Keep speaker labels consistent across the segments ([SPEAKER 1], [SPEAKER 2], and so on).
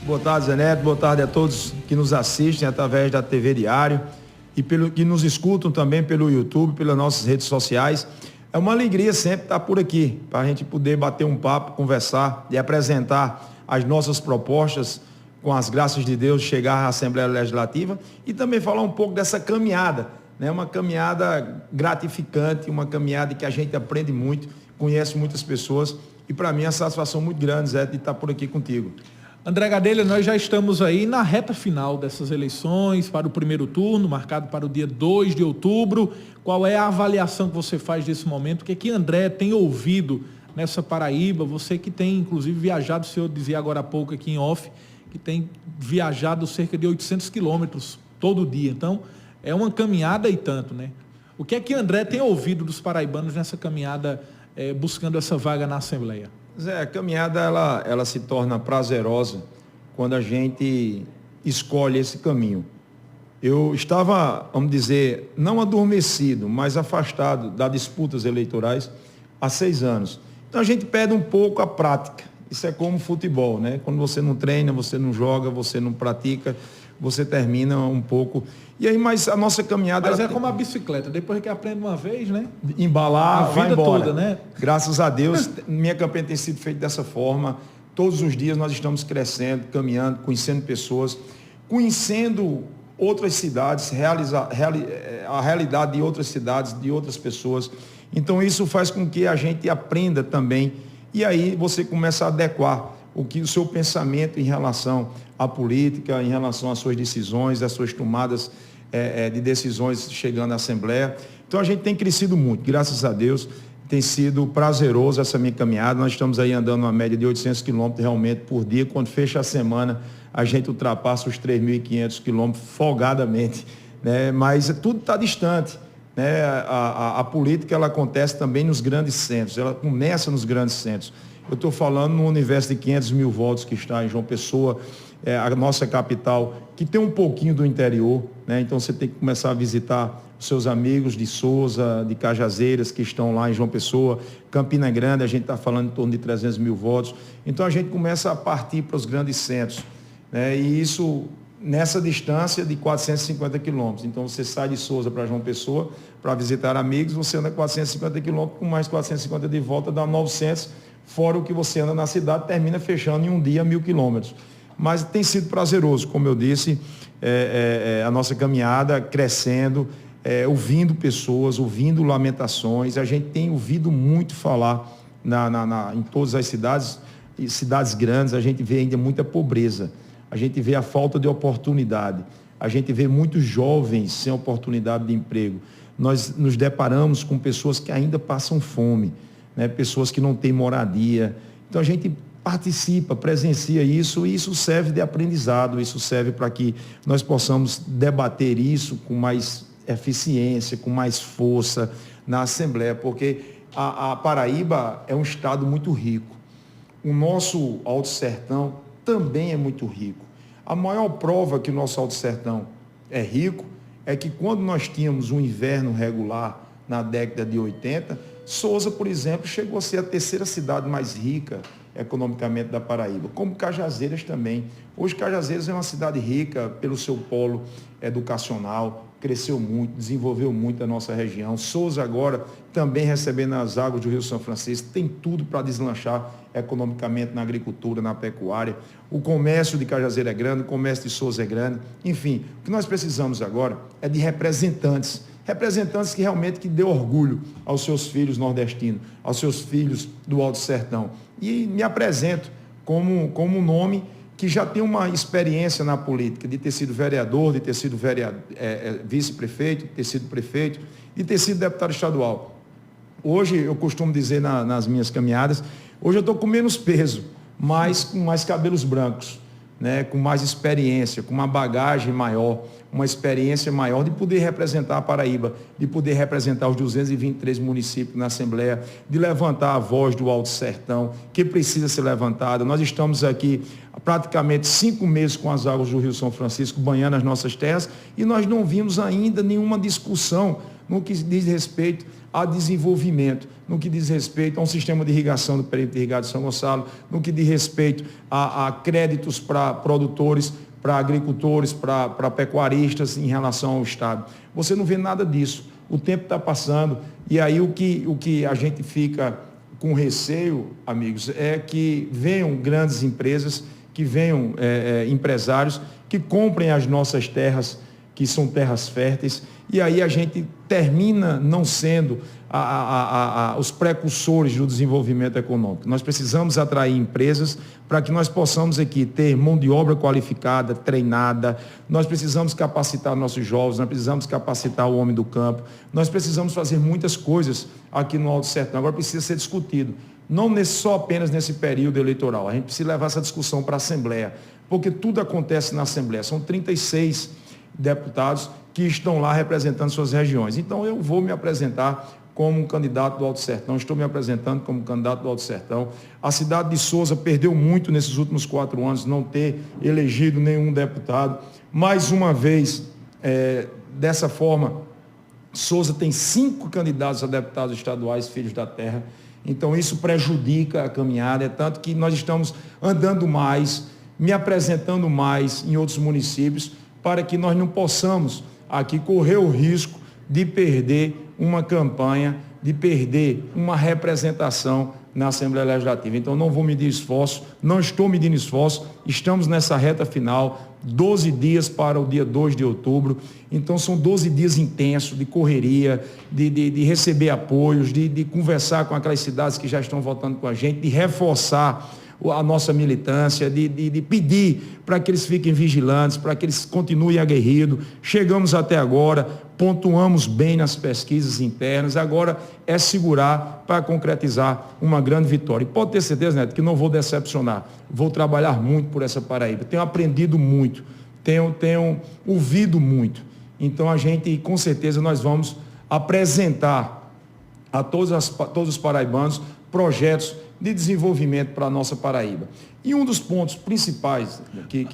[SPEAKER 1] Boa tarde, Zé Neto. Boa tarde a todos que nos assistem através da TV Diário e que nos escutam também pelo YouTube, pelas nossas redes sociais. É uma alegria sempre estar por aqui, para a gente poder bater um papo, conversar e apresentar as nossas propostas, com as graças de Deus, chegar à Assembleia Legislativa e também falar um pouco dessa caminhada, né? Uma caminhada gratificante, uma caminhada que a gente aprende muito, conhece muitas pessoas e para mim é uma satisfação muito grande, Zé, de estar por aqui contigo.
[SPEAKER 2] André Gadelha, nós já estamos aí na reta final dessas eleições, para o primeiro turno, marcado para o dia 2 de outubro. Qual é a avaliação que você faz desse momento? O que é que André tem ouvido nessa Paraíba? Você que tem, inclusive, viajado, o senhor dizia agora há pouco aqui em off, que tem viajado cerca de 800 quilômetros todo dia. Então, é uma caminhada e tanto, né? O que é que André tem ouvido dos paraibanos nessa caminhada, buscando essa vaga na Assembleia?
[SPEAKER 1] Zé, a caminhada ela se torna prazerosa quando a gente escolhe esse caminho. Eu estava, vamos dizer, não adormecido, mas afastado das disputas eleitorais há 6 anos. Então a gente perde um pouco a prática. Isso é como futebol, né? Quando você não treina, você não joga, você não pratica, você termina um pouco. E aí, mas a nossa caminhada...
[SPEAKER 2] Mas é como a bicicleta, depois que aprende uma vez, né?
[SPEAKER 1] Embalar,
[SPEAKER 2] a vida
[SPEAKER 1] vai embora.
[SPEAKER 2] Toda, né?
[SPEAKER 1] Graças a Deus, minha campanha tem sido feita dessa forma. Todos os dias nós estamos crescendo, caminhando, conhecendo pessoas, conhecendo outras cidades, a realidade de outras cidades, de outras pessoas. Então isso faz com que a gente aprenda também. E aí você começa a adequar o seu pensamento em relação à política, em relação às suas decisões, às suas tomadas de decisões chegando à Assembleia. Então a gente tem crescido muito, graças a Deus, tem sido prazeroso essa minha caminhada. Nós estamos aí andando uma média de 800 quilômetros realmente por dia. Quando fecha a semana, a gente ultrapassa os 3.500 quilômetros folgadamente, né? Mas tudo está distante. Né? A política ela acontece também nos grandes centros, ela começa nos grandes centros. Eu estou falando no universo de 500 mil votos que está em João Pessoa, a nossa capital, que tem um pouquinho do interior, né? Então você tem que começar a visitar os seus amigos de Souza, de Cajazeiras, que estão lá em João Pessoa, Campina Grande, a gente está falando em torno de 300 mil votos. Então a gente começa a partir para os grandes centros, né? E isso nessa distância de 450 quilômetros. Então você sai de Souza para João Pessoa para visitar amigos, você anda 450 quilômetros, com mais 450 de volta, dá 900, fora o que você anda na cidade, termina fechando em um dia 1.000 quilômetros. Mas tem sido prazeroso, como eu disse, a nossa caminhada crescendo, ouvindo pessoas, ouvindo lamentações. A gente tem ouvido muito falar em todas as cidades grandes, a gente vê ainda muita pobreza, a gente vê a falta de oportunidade, a gente vê muitos jovens sem oportunidade de emprego. Nós nos deparamos com pessoas que ainda passam fome, né? Pessoas que não têm moradia. Então a gente participa, presencia isso e isso serve de aprendizado, isso serve para que nós possamos debater isso com mais eficiência, com mais força na Assembleia, porque a Paraíba é um estado muito rico. O nosso Alto Sertão também é muito rico. A maior prova que o nosso Alto Sertão é rico é que quando nós tínhamos um inverno regular na década de 80, Souza, por exemplo, chegou a ser a 3ª cidade mais rica economicamente da Paraíba, como Cajazeiras também. Hoje Cajazeiras é uma cidade rica pelo seu polo educacional, cresceu muito, desenvolveu muito a nossa região. Souza agora também recebendo as águas do Rio São Francisco, tem tudo para deslanchar economicamente na agricultura, na pecuária. O comércio de Cajazeira é grande, o comércio de Souza é grande. Enfim, o que nós precisamos agora é de representantes que realmente que dê orgulho aos seus filhos nordestinos, aos seus filhos do Alto Sertão. E me apresento como um nome que já tem uma experiência na política, de ter sido vereador, de ter sido vice-prefeito, de ter sido prefeito, de ter sido deputado estadual. Hoje, eu costumo dizer nas minhas caminhadas, hoje eu estou com menos peso, mas com mais cabelos brancos, né? Com mais experiência, com uma bagagem maior, uma experiência maior de poder representar a Paraíba, de poder representar os 223 municípios na Assembleia, de levantar a voz do Alto Sertão, que precisa ser levantada. Nós estamos aqui há praticamente 5 meses com as águas do Rio São Francisco, banhando as nossas terras, e nós não vimos ainda nenhuma discussão no que diz respeito a desenvolvimento, no que diz respeito a um sistema de irrigação do perímetro irrigado de São Gonçalo, no que diz respeito a créditos para produtores, para agricultores, para pecuaristas em relação ao Estado. Você não vê nada disso. O tempo está passando e aí o que a gente fica com receio, amigos, é que venham grandes empresas, que venham empresários que comprem as nossas terras, que são terras férteis, e aí a gente termina não sendo os precursores do desenvolvimento econômico. Nós precisamos atrair empresas para que nós possamos aqui ter mão de obra qualificada, treinada, nós precisamos capacitar nossos jovens, nós precisamos capacitar o homem do campo, nós precisamos fazer muitas coisas aqui no Alto Sertão. Agora precisa ser discutido, não só apenas nesse período eleitoral, a gente precisa levar essa discussão para a Assembleia, porque tudo acontece na Assembleia, são 36 deputados que estão lá representando suas regiões. Então eu vou me apresentar como um candidato do Alto Sertão, estou me apresentando como candidato do Alto Sertão. A cidade de Souza perdeu muito nesses últimos 4 anos, não ter elegido nenhum deputado. Mais uma vez, dessa forma, Souza tem 5 candidatos a deputados estaduais, filhos da terra. Então isso prejudica a caminhada, é tanto que nós estamos andando mais, me apresentando mais em outros municípios, para que nós não possamos aqui correr o risco de perder uma campanha, de perder uma representação na Assembleia Legislativa. Então não vou medir esforço, não estou medindo esforço, estamos nessa reta final, 12 dias para o dia 2 de outubro, então são 12 dias intensos de correria, de receber apoios, de conversar com aquelas cidades que já estão votando com a gente, de reforçar a nossa militância, de pedir para que eles fiquem vigilantes, para que eles continuem aguerridos. Chegamos até agora, pontuamos bem nas pesquisas internas, agora é segurar para concretizar uma grande vitória. E pode ter certeza, Neto, que não vou decepcionar, vou trabalhar muito por essa Paraíba, tenho aprendido muito, tenho ouvido muito. Então a gente, com certeza, nós vamos apresentar a todos os paraibanos projetos de desenvolvimento para a nossa Paraíba. E um dos pontos principais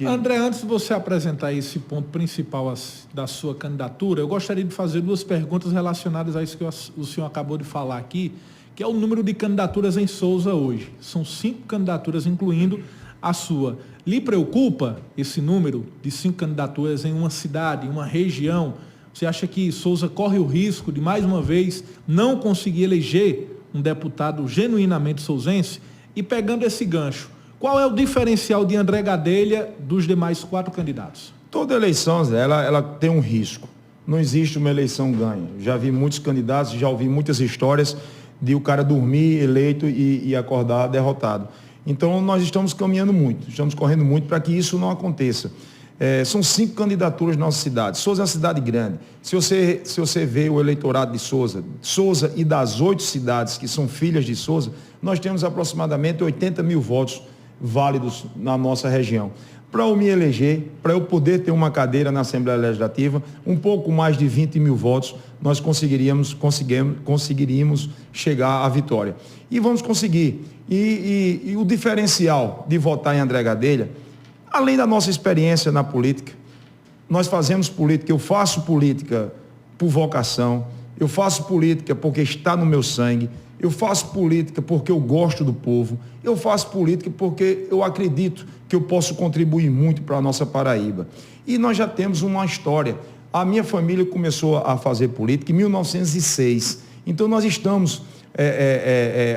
[SPEAKER 2] André, antes de você apresentar esse ponto principal da sua candidatura, eu gostaria de fazer 2 perguntas relacionadas a isso que o senhor acabou de falar aqui, que é o número de candidaturas em Souza hoje. São 5 candidaturas, incluindo a sua. Lhe preocupa esse número de 5 candidaturas em uma cidade, em uma região? Você acha que Souza corre o risco de, mais uma vez, não conseguir eleger um deputado genuinamente souzense? E pegando esse gancho, qual é o diferencial de André Gadelha dos demais 4 candidatos?
[SPEAKER 1] Toda eleição, Zé, ela tem um risco. Não existe uma eleição ganha. Já vi muitos candidatos, já ouvi muitas histórias de o cara dormir eleito e acordar derrotado. Então nós estamos caminhando muito, estamos correndo muito para que isso não aconteça. São 5 candidaturas na nossa cidade. Souza é uma cidade grande. Se você vê o eleitorado de Souza e das 8 cidades que são filhas de Souza, nós temos aproximadamente 80 mil votos válidos na nossa região. Para eu me eleger, para eu poder ter uma cadeira na Assembleia Legislativa, um pouco mais de 20 mil votos, nós conseguiríamos chegar à vitória. E vamos conseguir. E o diferencial de votar em André Gadelha, além da nossa experiência na política, nós fazemos política, eu faço política por vocação, eu faço política porque está no meu sangue, eu faço política porque eu gosto do povo, eu faço política porque eu acredito que eu posso contribuir muito para a nossa Paraíba. E nós já temos uma história. A minha família começou a fazer política em 1906, então nós estamos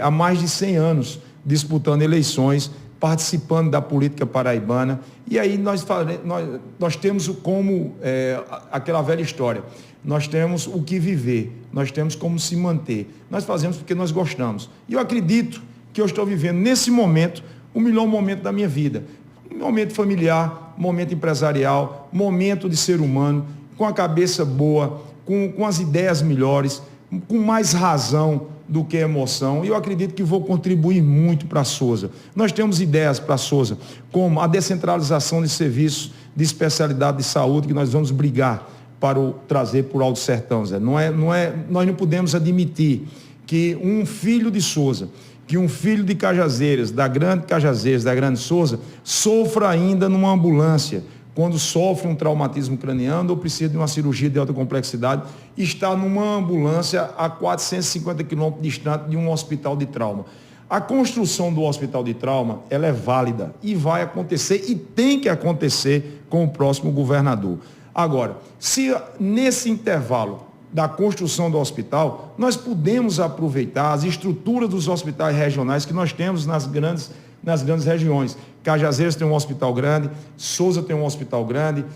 [SPEAKER 1] há mais de 100 anos disputando eleições, participando da política paraibana, e aí nós temos como aquela velha história, nós temos o que viver, nós temos como se manter, nós fazemos porque nós gostamos. E eu acredito que eu estou vivendo nesse momento o melhor momento da minha vida, momento familiar, momento empresarial, momento de ser humano, com a cabeça boa, com as ideias melhores, com mais razão do que emoção, e eu acredito que vou contribuir muito para Souza. Nós temos ideias para Souza, como a descentralização de serviços de especialidade de saúde, que nós vamos brigar para trazer para o Alto Sertão, Zé. Nós não podemos admitir que um filho de Souza, que um filho de Cajazeiras, da Grande Souza, sofra ainda numa ambulância, quando sofre um traumatismo craniano ou precisa de uma cirurgia de alta complexidade, está numa ambulância a 450 quilômetros distante de um hospital de trauma. A construção do hospital de trauma, ela é válida e vai acontecer e tem que acontecer com o próximo governador. Agora, se nesse intervalo da construção do hospital, nós podemos aproveitar as estruturas dos hospitais regionais que nós temos nas grandes regiões. Cajazeiras tem um hospital grande, Souza tem um hospital grande,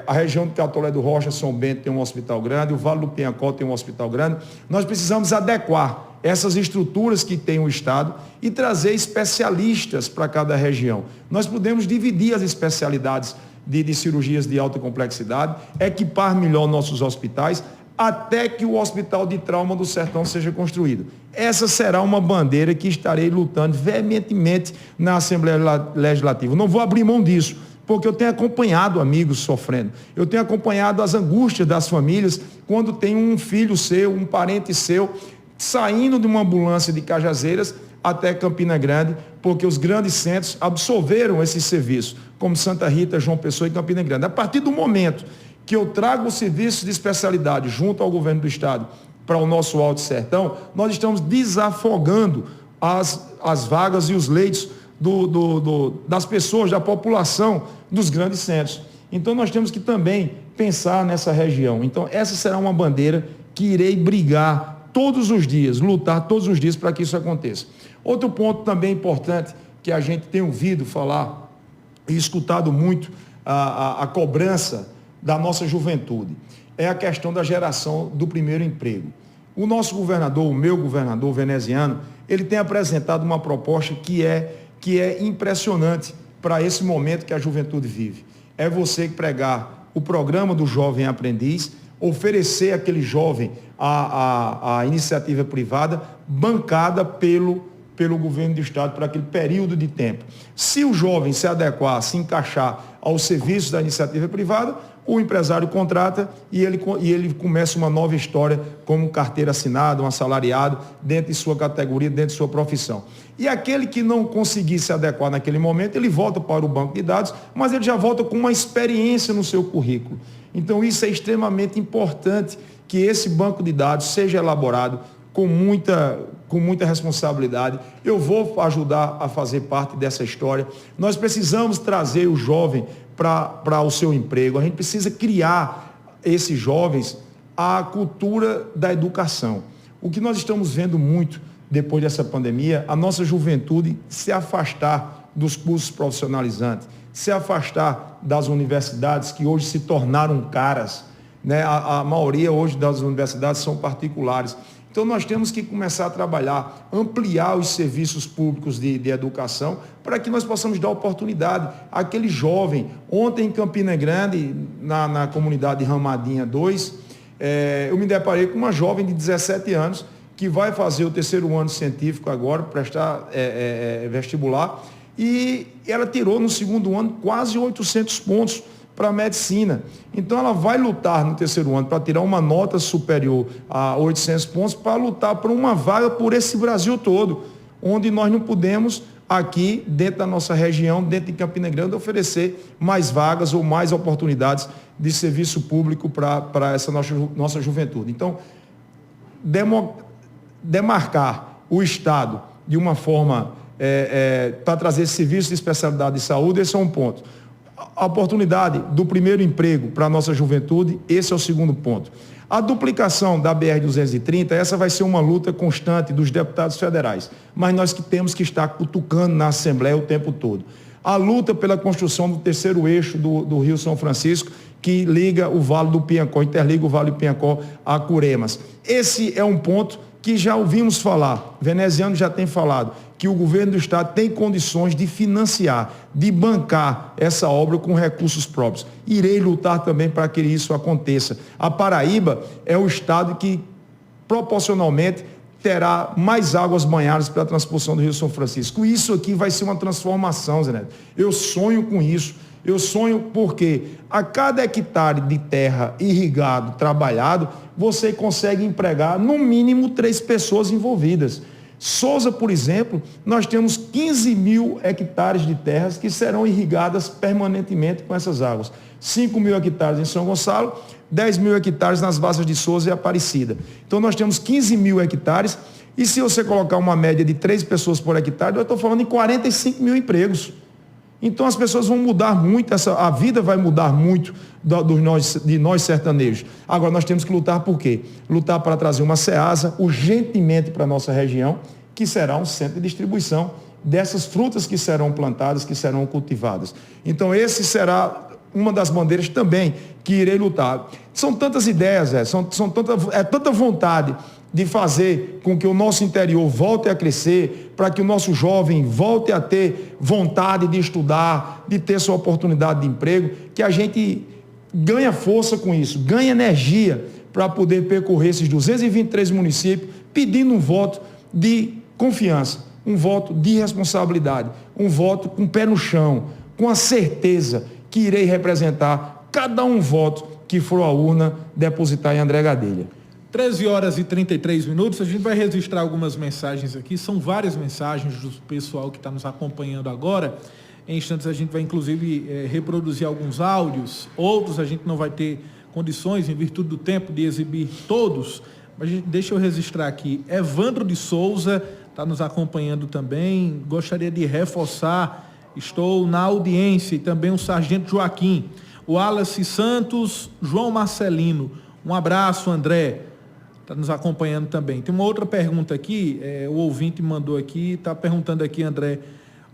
[SPEAKER 1] a região de Catolé do Rocha, São Bento tem um hospital grande, o Vale do Piancó tem um hospital grande. Nós precisamos adequar essas estruturas que tem o Estado e trazer especialistas para cada região. Nós podemos dividir as especialidades de cirurgias de alta complexidade, equipar melhor nossos hospitais, até que o Hospital de Trauma do Sertão seja construído. Essa será uma bandeira que estarei lutando veementemente na Assembleia Legislativa. Não vou abrir mão disso, porque eu tenho acompanhado amigos sofrendo. Eu tenho acompanhado as angústias das famílias quando tem um filho seu, um parente seu, saindo de uma ambulância de Cajazeiras até Campina Grande, porque os grandes centros absorveram esses serviços, como Santa Rita, João Pessoa e Campina Grande. A partir do momento que eu trago os serviços de especialidade junto ao governo do Estado para o nosso Alto Sertão, nós estamos desafogando as vagas e os leitos das pessoas, da população dos grandes centros. Então nós temos que também pensar nessa região. Então essa será uma bandeira que irei brigar todos os dias, lutar todos os dias para que isso aconteça. Outro ponto também importante que a gente tem ouvido falar e escutado muito a cobrança da nossa juventude é a questão da geração do primeiro emprego. O nosso governador, o meu governador veneziano, ele tem apresentado uma proposta que é impressionante para esse momento que a juventude vive. É você pregar o programa do Jovem Aprendiz, oferecer àquele jovem a iniciativa privada bancada pelo governo do Estado para aquele período de tempo. Se o jovem se adequar, se encaixar aos serviços da iniciativa privada, o empresário contrata e ele começa uma nova história como carteira assinada, um assalariado, dentro de sua categoria, dentro de sua profissão. E aquele que não conseguir se adequar naquele momento, ele volta para o banco de dados, mas ele já volta com uma experiência no seu currículo. Então isso é extremamente importante, que esse banco de dados seja elaborado com muita responsabilidade. Eu vou ajudar a fazer parte dessa história. Nós precisamos trazer o jovem para o seu emprego. A gente precisa criar esses jovens a cultura da educação. O que nós estamos vendo muito depois dessa pandemia, a nossa juventude se afastar dos cursos profissionalizantes, se afastar das universidades que hoje se tornaram caras, né? A maioria hoje das universidades são particulares. Então nós temos que começar a trabalhar, ampliar os serviços públicos de educação para que nós possamos dar oportunidade àquele jovem. Ontem em Campina Grande, na comunidade Ramadinha 2, eu me deparei com uma jovem de 17 anos que vai fazer o terceiro ano científico agora, prestar vestibular, e ela tirou no segundo ano quase 800 pontos para a medicina. Então ela vai lutar no terceiro ano para tirar uma nota superior a 800 pontos para lutar por uma vaga por esse Brasil todo, onde nós não podemos aqui dentro da nossa região, dentro de Campina Grande, oferecer mais vagas ou mais oportunidades de serviço público para essa nossa juventude. Então, demarcar o Estado de uma forma para trazer serviços de especialidade de saúde, esse é um ponto. A oportunidade do primeiro emprego para a nossa juventude, esse é o segundo ponto. A duplicação da BR-230, essa vai ser uma luta constante dos deputados federais, mas nós que temos que estar cutucando na Assembleia o tempo todo. A luta pela construção do terceiro eixo do Rio São Francisco, que liga o Vale do Piancó, interliga o Vale do Piancó a Curemas. Esse é um ponto que já ouvimos falar, veneziano já tem falado, que o governo do Estado tem condições de financiar, de bancar essa obra com recursos próprios. Irei lutar também para que isso aconteça. A Paraíba é o estado que, proporcionalmente, terá mais águas banhadas pela transposição do Rio São Francisco. Isso aqui vai ser uma transformação, Zé Neto. Eu sonho com isso. Eu sonho porque a cada hectare de terra irrigado, trabalhado, você consegue empregar no mínimo 3 pessoas envolvidas. Souza, por exemplo, nós temos 15 mil hectares de terras que serão irrigadas permanentemente com essas águas. 5 mil hectares em São Gonçalo, 10 mil hectares nas Varjas de Souza e Aparecida. Então nós temos 15 mil hectares e se você colocar uma média de 3 pessoas por hectare, eu estou falando em 45 mil empregos. Então as pessoas vão mudar muito, a vida vai mudar muito de nós sertanejos. Agora nós temos que lutar por quê? Lutar para trazer uma SEASA urgentemente para a nossa região, que será um centro de distribuição dessas frutas que serão plantadas, que serão cultivadas. Então esse será uma das bandeiras também que irei lutar. São tantas ideias, tanta vontade de fazer com que o nosso interior volte a crescer, para que o nosso jovem volte a ter vontade de estudar, de ter sua oportunidade de emprego, que a gente ganha força com isso, ganha energia para poder percorrer esses 223 municípios, pedindo um voto de confiança, um voto de responsabilidade, um voto com o pé no chão, com a certeza que irei representar cada um voto que for à urna depositar em André Gadelha.
[SPEAKER 2] 13 horas e 33 minutos, a gente vai registrar algumas mensagens aqui, são várias mensagens do pessoal que está nos acompanhando agora. Em instantes a gente vai inclusive reproduzir alguns áudios, outros a gente não vai ter condições, em virtude do tempo, de exibir todos, mas deixa eu registrar aqui. Evandro de Souza está nos acompanhando também, gostaria de reforçar, estou na audiência, e também o Sargento Joaquim, o Wallace Santos, João Marcelino, um abraço, André, está nos acompanhando também. Tem uma outra pergunta aqui, o ouvinte mandou aqui, está perguntando aqui, André,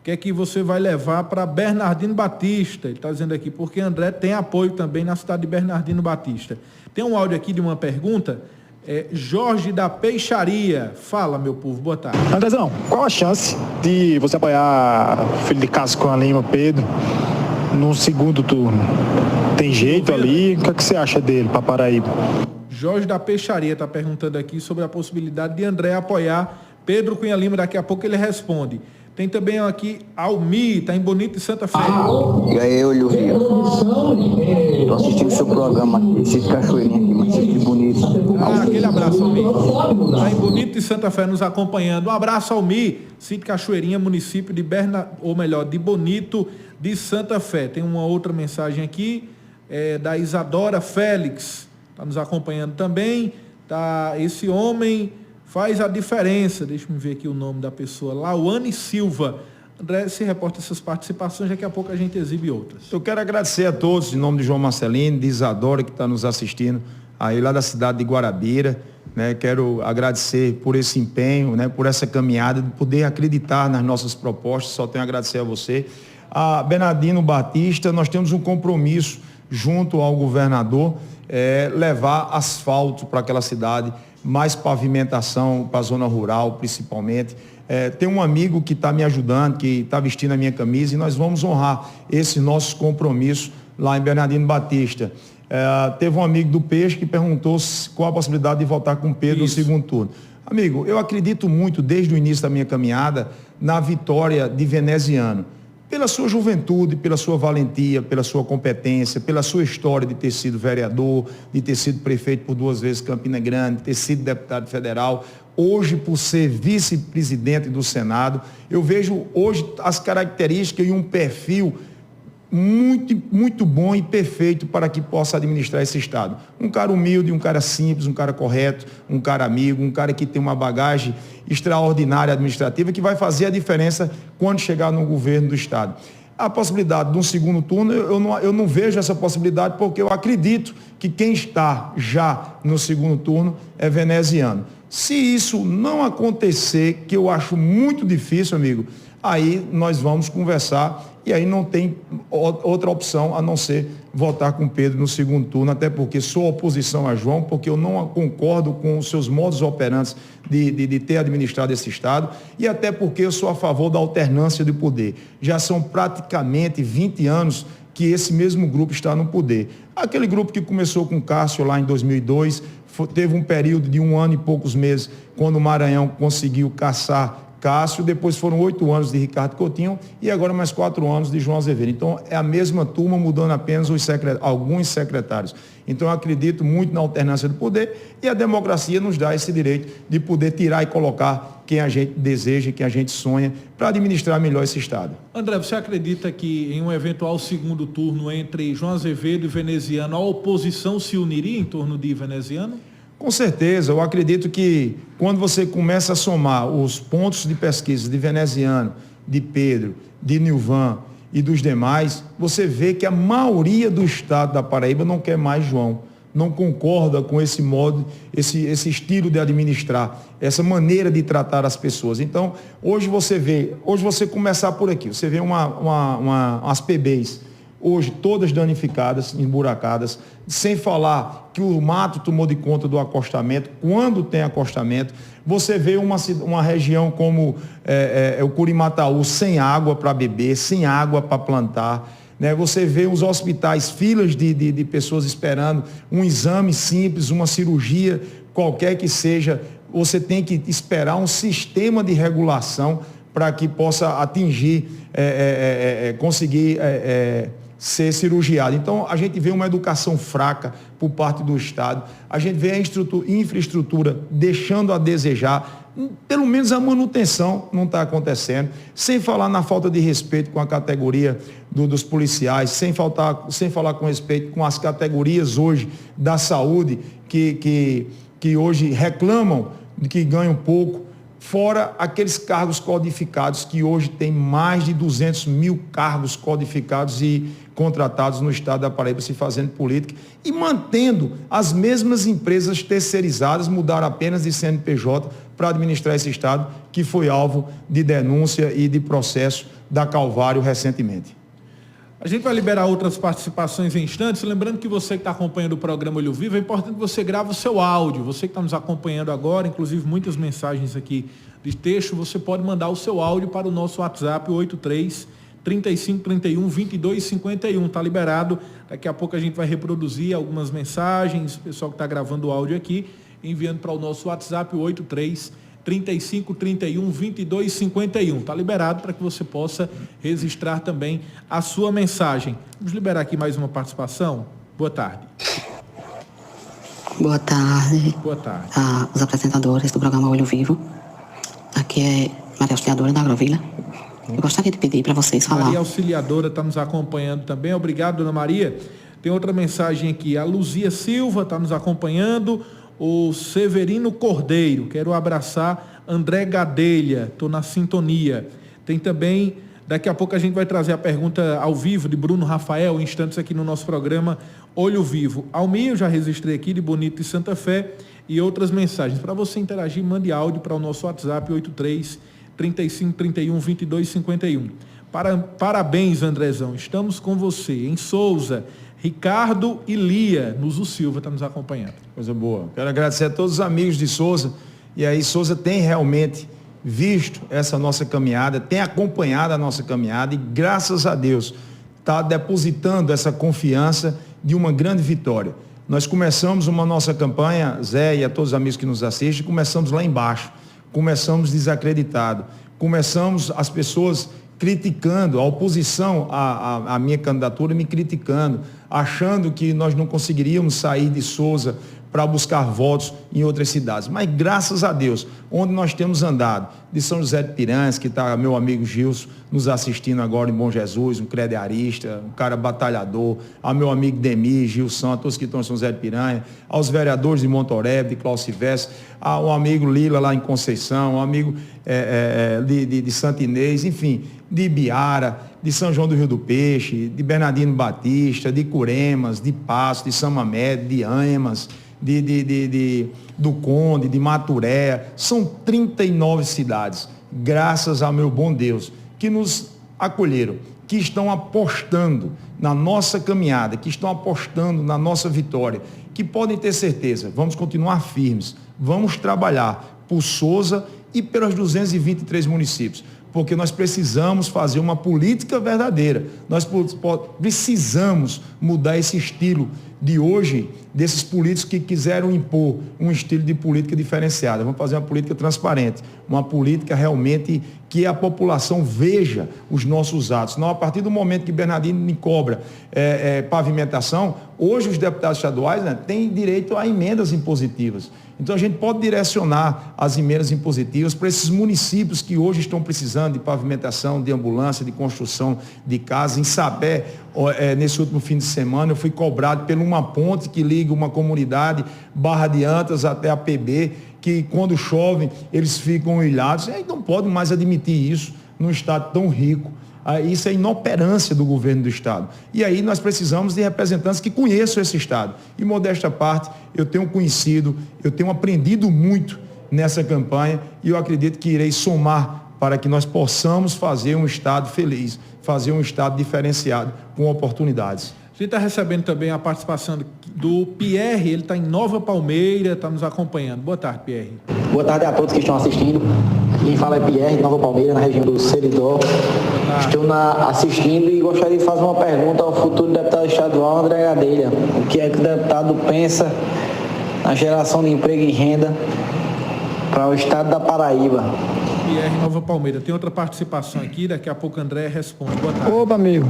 [SPEAKER 2] o que é que você vai levar para Bernardino Batista? Ele está dizendo aqui, porque André tem apoio também na cidade de Bernardino Batista. Tem um áudio aqui de uma pergunta, Jorge da Peixaria. Fala, meu povo, boa tarde.
[SPEAKER 3] Andrezão, qual a chance de você apoiar o filho de Casco Lima, Pedro, no segundo turno? Tem jeito ali? O que é que você acha dele para Paraíba?
[SPEAKER 2] Jorge da Peixaria está perguntando aqui sobre a possibilidade de André apoiar Pedro Cunha Lima. Daqui a pouco ele responde. Tem também aqui Almi, está em Bonito e Santa Fé.
[SPEAKER 4] E aí, Olivia? Estou assistindo o seu programa aqui, esse cachoeirinho aqui, mas de Bonito.
[SPEAKER 2] Aquele abraço, Almi. Está em Bonito e Santa Fé nos acompanhando. Um abraço, Almi. Sítio Cachoeirinha, município de de Bonito de Santa Fé. Tem uma outra mensagem aqui, da Isadora Félix. Está nos acompanhando também. Tá, esse homem faz a diferença. Deixa eu ver aqui o nome da pessoa. Lauane Silva. André, se reporta essas participações, daqui a pouco a gente exibe outras.
[SPEAKER 1] Eu quero agradecer a todos, em nome de João Marcelino, de Isadora, que está nos assistindo, aí lá da cidade de Guarabira. Né? Quero agradecer por esse empenho, né? Por essa caminhada, de poder acreditar nas nossas propostas. Só tenho a agradecer a você. A Bernardino Batista, nós temos um compromisso junto ao governador, levar asfalto para aquela cidade, mais pavimentação para a zona rural, principalmente. Tem um amigo que está me ajudando, que está vestindo a minha camisa, e nós vamos honrar esse nosso compromisso lá em Bernardino Batista. Teve um amigo do Peixe que perguntou qual a possibilidade de voltar com o Pedro no segundo turno. Amigo, eu acredito muito, desde o início da minha caminhada, na vitória de Veneziano. Pela sua juventude, pela sua valentia, pela sua competência, pela sua história de ter sido vereador, de ter sido prefeito por 2 vezes Campina Grande, de ter sido deputado federal, hoje por ser vice-presidente do Senado. Eu vejo hoje as características e um perfil muito, muito bom e perfeito para que possa administrar esse Estado. Um cara humilde, um cara simples, um cara correto, um cara amigo, um cara que tem uma bagagem extraordinária administrativa que vai fazer a diferença quando chegar no governo do Estado. A possibilidade de um segundo turno, eu não vejo essa possibilidade, porque eu acredito que quem está já no segundo turno é veneziano. Se isso não acontecer, que eu acho muito difícil, amigo, aí nós vamos conversar e aí não tem outra opção a não ser votar com Pedro no segundo turno, até porque sou oposição a João, porque eu não concordo com os seus modos operantes de ter administrado esse Estado, e até porque eu sou a favor da alternância de poder. Já são praticamente 20 anos que esse mesmo grupo está no poder. Aquele grupo que começou com Cássio lá em 2002, teve um período de 1 ano e poucos meses, quando o Maranhão conseguiu caçar Cássio, depois foram 8 anos de Ricardo Coutinho e agora mais 4 anos de João Azevedo. Então, é a mesma turma, mudando apenas alguns secretários. Então, eu acredito muito na alternância do poder e a democracia nos dá esse direito de poder tirar e colocar quem a gente deseja, quem a gente sonha, para administrar melhor esse Estado.
[SPEAKER 2] André, você acredita que em um eventual segundo turno entre João Azevedo e Veneziano, a oposição se uniria em torno de Veneziano?
[SPEAKER 1] Com certeza, eu acredito que quando você começa a somar os pontos de pesquisa de Veneziano, de Pedro, de Nilvan e dos demais, você vê que a maioria do estado da Paraíba não quer mais João, não concorda com esse modo, esse estilo de administrar, essa maneira de tratar as pessoas. Então, hoje você começar por aqui, você vê umas PBs, hoje todas danificadas, emburacadas, sem falar que o mato tomou de conta do acostamento, quando tem acostamento. Você vê uma região como o Curimataú sem água para beber, sem água para plantar, né? Você vê os hospitais, filas de pessoas esperando um exame simples, uma cirurgia, qualquer que seja. Você tem que esperar um sistema de regulação para que possa atingir, conseguir ser cirurgiado. Então, a gente vê uma educação fraca por parte do Estado, a gente vê a infraestrutura deixando a desejar, pelo menos a manutenção não está acontecendo, sem falar na falta de respeito com a categoria dos policiais, sem falar com respeito com as categorias hoje da saúde, que hoje reclamam de que ganham pouco, fora aqueles cargos codificados, que hoje tem mais de 200 mil cargos codificados e contratados no estado da Paraíba se fazendo política e mantendo as mesmas empresas terceirizadas, mudaram apenas de CNPJ para administrar esse estado, que foi alvo de denúncia e de processo da Calvário recentemente.
[SPEAKER 2] A gente vai liberar outras participações em instantes, lembrando que você que está acompanhando o programa Olho Vivo, é importante que você grave o seu áudio. Você que está nos acompanhando agora, inclusive muitas mensagens aqui de texto, você pode mandar o seu áudio para o nosso WhatsApp 83-3531-2251. Está liberado. Daqui a pouco a gente vai reproduzir algumas mensagens, o pessoal que está gravando o áudio aqui, enviando para o nosso WhatsApp 83-3531-2251. Está liberado para que você possa registrar também a sua mensagem. Vamos liberar aqui mais uma participação. Boa tarde.
[SPEAKER 5] Boa tarde.
[SPEAKER 2] Boa tarde.
[SPEAKER 5] Os apresentadores do programa Olho Vivo. Aqui é Maria Auxiliadora da Agrovila. Eu gostaria de pedir para vocês falar.
[SPEAKER 2] Maria Auxiliadora está nos acompanhando também. Obrigado, dona Maria. Tem outra mensagem aqui. A Luzia Silva está nos acompanhando. O Severino Cordeiro, quero abraçar André Gadelha, estou na sintonia. Tem também, daqui a pouco a gente vai trazer a pergunta ao vivo de Bruno Rafael, instantes aqui no nosso programa Olho Vivo. Almir, eu já registrei aqui de Bonito e Santa Fé e outras mensagens. Para você interagir, mande áudio para o nosso WhatsApp 83-3531-2251. Parabéns, Andrezão, estamos com você. Em Souza, Ricardo e Lia, Nuzu Silva está nos acompanhando.
[SPEAKER 1] Coisa boa. Quero agradecer a todos os amigos de Souza. E aí, Souza tem realmente visto essa nossa caminhada, tem acompanhado a nossa caminhada e, graças a Deus, está depositando essa confiança de uma grande vitória. Nós começamos uma nossa campanha, Zé e a todos os amigos que nos assistem, começamos lá embaixo, começamos desacreditado, começamos as pessoas criticando, a oposição à minha candidatura me criticando, achando que nós não conseguiríamos sair de Souza para buscar votos em outras cidades. Mas graças a Deus, onde nós temos andado, de São José de Piranhas, que está meu amigo Gilson nos assistindo agora em Bom Jesus, um crediarista, um cara batalhador, ao meu amigo Demi, Gilson, a todos que estão em São José de Piranha, aos vereadores de Montoré, de Cláudio Silvestre, ao amigo Lila lá em Conceição, ao amigo de Santa Inês, enfim, de Ibiara, de São João do Rio do Peixe, de Bernardino Batista, de Curemas, de Passo, de Samamé, de Anhemas, do Conde, de Maturé. São 39 cidades, graças ao meu bom Deus, que nos acolheram, que estão apostando na nossa caminhada, que estão apostando na nossa vitória, que podem ter certeza, vamos continuar firmes, vamos trabalhar por Souza e pelos 223 municípios, porque nós precisamos fazer uma política verdadeira, nós precisamos mudar esse estilo de hoje, desses políticos que quiseram impor um estilo de política diferenciada. Vamos fazer uma política transparente, uma política realmente que a população veja os nossos atos. Não, a partir do momento que Bernardino me cobra pavimentação, hoje os deputados estaduais, né, têm direito a emendas impositivas. Então a gente pode direcionar as emendas impositivas para esses municípios que hoje estão precisando de pavimentação, de ambulância, de construção de casas. Em Sapé, nesse último fim de semana, eu fui cobrado por uma ponte que liga uma comunidade, Barra de Antas até a PB, que quando chove eles ficam ilhados. E aí não pode mais admitir isso num estado tão rico. Isso é inoperância do governo do estado. E aí nós precisamos de representantes que conheçam esse estado. E, modesta parte, eu tenho conhecido, eu tenho aprendido muito nessa campanha e eu acredito que irei somar para que nós possamos fazer um estado feliz, fazer um estado diferenciado, com oportunidades.
[SPEAKER 2] A gente está recebendo também a participação do Pierre, ele está em Nova Palmeira, está nos acompanhando. Boa tarde, Pierre.
[SPEAKER 6] Boa tarde a todos que estão assistindo. Quem fala é Pierre, de Nova Palmeira, na região do Seridó. Estou assistindo e gostaria de fazer uma pergunta ao futuro deputado estadual, André Gadelha. O que é que o deputado pensa na geração de emprego e renda para o estado da Paraíba?
[SPEAKER 2] Pierre, Nova Palmeira. Tem outra participação aqui, daqui a pouco o André responde. Boa tarde.
[SPEAKER 7] Opa, amigo.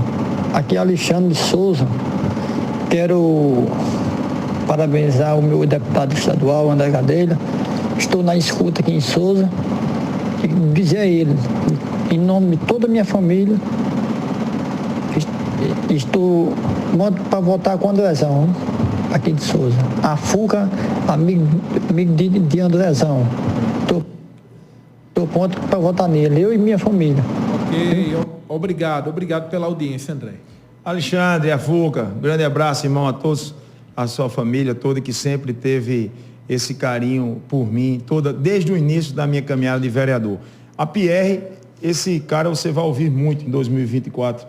[SPEAKER 7] Aqui é Alexandre de Souza. Quero parabenizar o meu deputado estadual, André Gadelha. Estou na escuta aqui em Souza. E dizer a ele, em nome de toda a minha família, estou para votar com o Andrezão, aqui de Souza. A Fuca, amigo de Andrezão. Estou pronto para votar nele, eu e minha família.
[SPEAKER 2] Ok, obrigado pela audiência, André.
[SPEAKER 1] Alexandre, a Fuca, um grande abraço, irmão, a todos, a sua família toda que sempre teve esse carinho por mim, desde o início da minha caminhada de vereador. A Pierre, esse cara você vai ouvir muito em 2024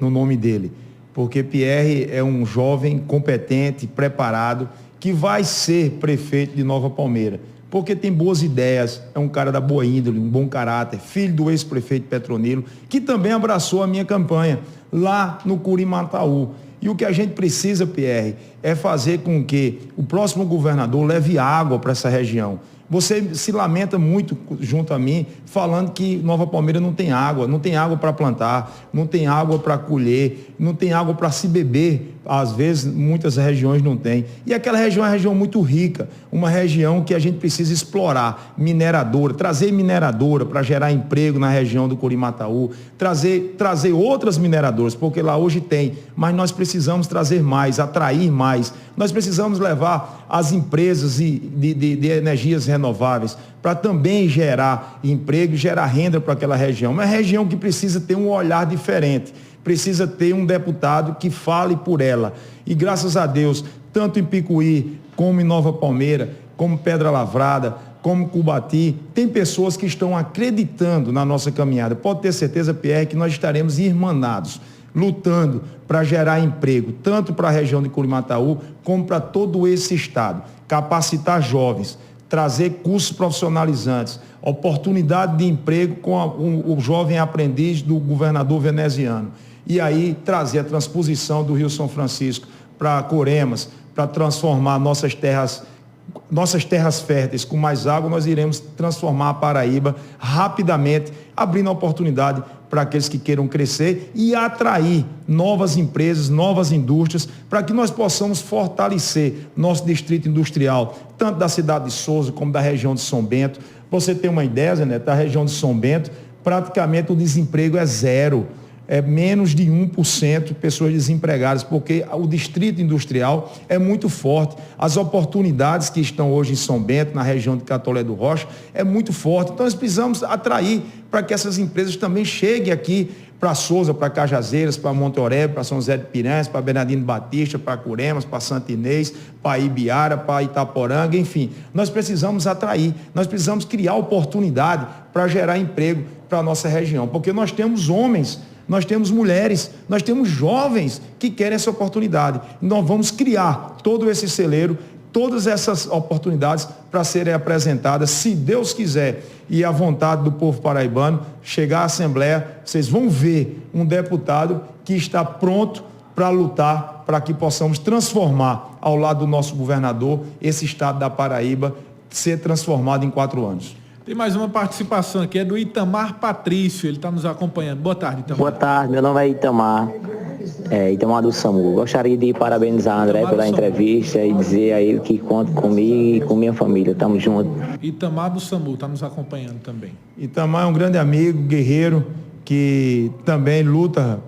[SPEAKER 1] no nome dele, porque Pierre é um jovem competente, preparado, que vai ser prefeito de Nova Palmeira, porque tem boas ideias, é um cara da boa índole, um bom caráter, filho do ex-prefeito Petronilo, que também abraçou a minha campanha lá no Curimataú. E o que a gente precisa, Pierre, é fazer com que o próximo governador leve água para essa região. Você se lamenta muito junto a mim, falando que Nova Palmeira não tem água para plantar, não tem água para colher, não tem água para se beber. Às vezes, muitas regiões não têm. E aquela região é uma região muito rica, uma região que a gente precisa explorar, mineradora, trazer mineradora para gerar emprego na região do Curimataú, trazer outras mineradoras, porque lá hoje tem, mas nós precisamos trazer mais, atrair mais. Nós precisamos levar as empresas de energias renováveis para também gerar emprego e gerar renda para aquela região. Uma região que precisa ter um olhar diferente, precisa ter um deputado que fale por ela. E graças a Deus, tanto em Picuí, como em Nova Palmeira, como Pedra Lavrada, como Cubati, tem pessoas que estão acreditando na nossa caminhada. Pode ter certeza, Pierre, que nós estaremos irmanados, lutando para gerar emprego, tanto para a região de Curimataú, como para todo esse estado. Capacitar jovens, trazer cursos profissionalizantes, oportunidade de emprego com o jovem aprendiz do governador veneziano. E aí trazer a transposição do Rio São Francisco para Coremas, para transformar nossas terras férteis com mais água. Nós iremos transformar a Paraíba rapidamente, abrindo a oportunidade para aqueles que queiram crescer e atrair novas empresas, novas indústrias, para que nós possamos fortalecer nosso distrito industrial, tanto da cidade de Souza como da região de São Bento. Você tem uma ideia, Zé Neto, da região de São Bento, praticamente o desemprego é zero. É menos de 1% pessoas desempregadas, porque o distrito industrial é muito forte. As oportunidades que estão hoje em São Bento, na região de Catolé do Rocha, é muito forte. Então nós precisamos atrair para que essas empresas também cheguem aqui para Souza, para Cajazeiras, para Monte Oreb, para São José de Piranhas, para Bernardino Batista, para Curemas, para Santo Inês, para Ibiara, para Itaporanga, enfim. Nós precisamos atrair, nós precisamos criar oportunidade para gerar emprego para a nossa região, porque nós temos homens, nós temos mulheres, nós temos jovens que querem essa oportunidade. Nós vamos criar todo esse celeiro, todas essas oportunidades para serem apresentadas, se Deus quiser, e a vontade do povo paraibano, chegar à Assembleia, vocês vão ver um deputado que está pronto para lutar, para que possamos transformar, ao lado do nosso governador, esse estado da Paraíba ser transformado em 4 anos.
[SPEAKER 2] Tem mais uma participação aqui, é do Itamar Patrício, ele está nos acompanhando. Boa tarde, Itamar.
[SPEAKER 6] Boa tarde, meu nome é Itamar, Itamar do SAMU. Gostaria de parabenizar André
[SPEAKER 2] Itamar
[SPEAKER 6] pela entrevista e dizer a ele que conta comigo e com minha família. Tamo junto.
[SPEAKER 2] Itamar do SAMU está nos acompanhando também.
[SPEAKER 1] Itamar é um grande amigo, guerreiro, que também luta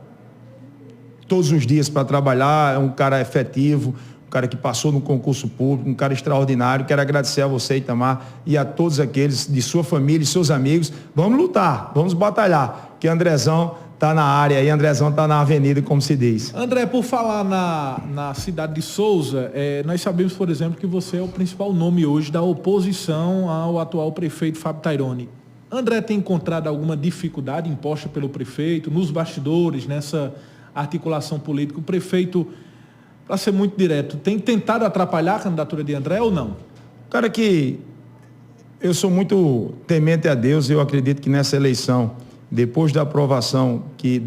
[SPEAKER 1] todos os dias para trabalhar, é um cara efetivo, um cara que passou no concurso público, um cara extraordinário. Quero agradecer a você, Itamar, e a todos aqueles de sua família e seus amigos. Vamos lutar, vamos batalhar, que Andrezão está na área e Andrezão está na avenida, como se diz.
[SPEAKER 2] André, por falar na cidade de Souza, nós sabemos, por exemplo, que você é o principal nome hoje da oposição ao atual prefeito Fábio Taironi. André tem encontrado alguma dificuldade imposta pelo prefeito, nos bastidores, nessa articulação política? O prefeito, para ser muito direto, tem tentado atrapalhar a candidatura de André ou não?
[SPEAKER 1] Cara, que eu sou muito temente a Deus, eu acredito que nessa eleição, depois da aprovação que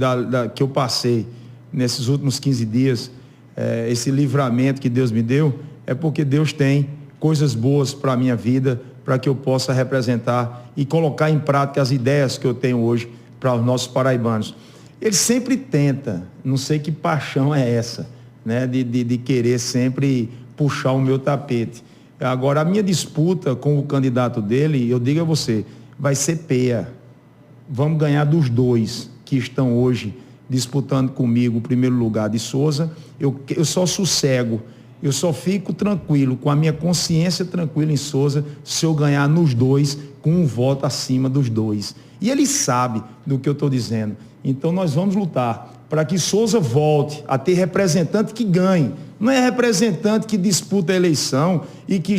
[SPEAKER 1] eu passei nesses últimos 15 dias, esse livramento que Deus me deu, é porque Deus tem coisas boas para a minha vida, para que eu possa representar e colocar em prática as ideias que eu tenho hoje para os nossos paraibanos. Ele sempre tenta, não sei que paixão é essa, né, de querer sempre puxar o meu tapete. Agora, a minha disputa com o candidato dele, eu digo a você, vai ser peia. Vamos ganhar dos dois que estão hoje disputando comigo o primeiro lugar de Souza. Eu só sossego, eu só fico tranquilo, com a minha consciência tranquila em Souza, se eu ganhar nos dois, com um voto acima dos dois. E ele sabe do que eu estou dizendo. Então nós vamos lutar para que Souza volte a ter representante que ganhe. Não é representante que disputa a eleição e que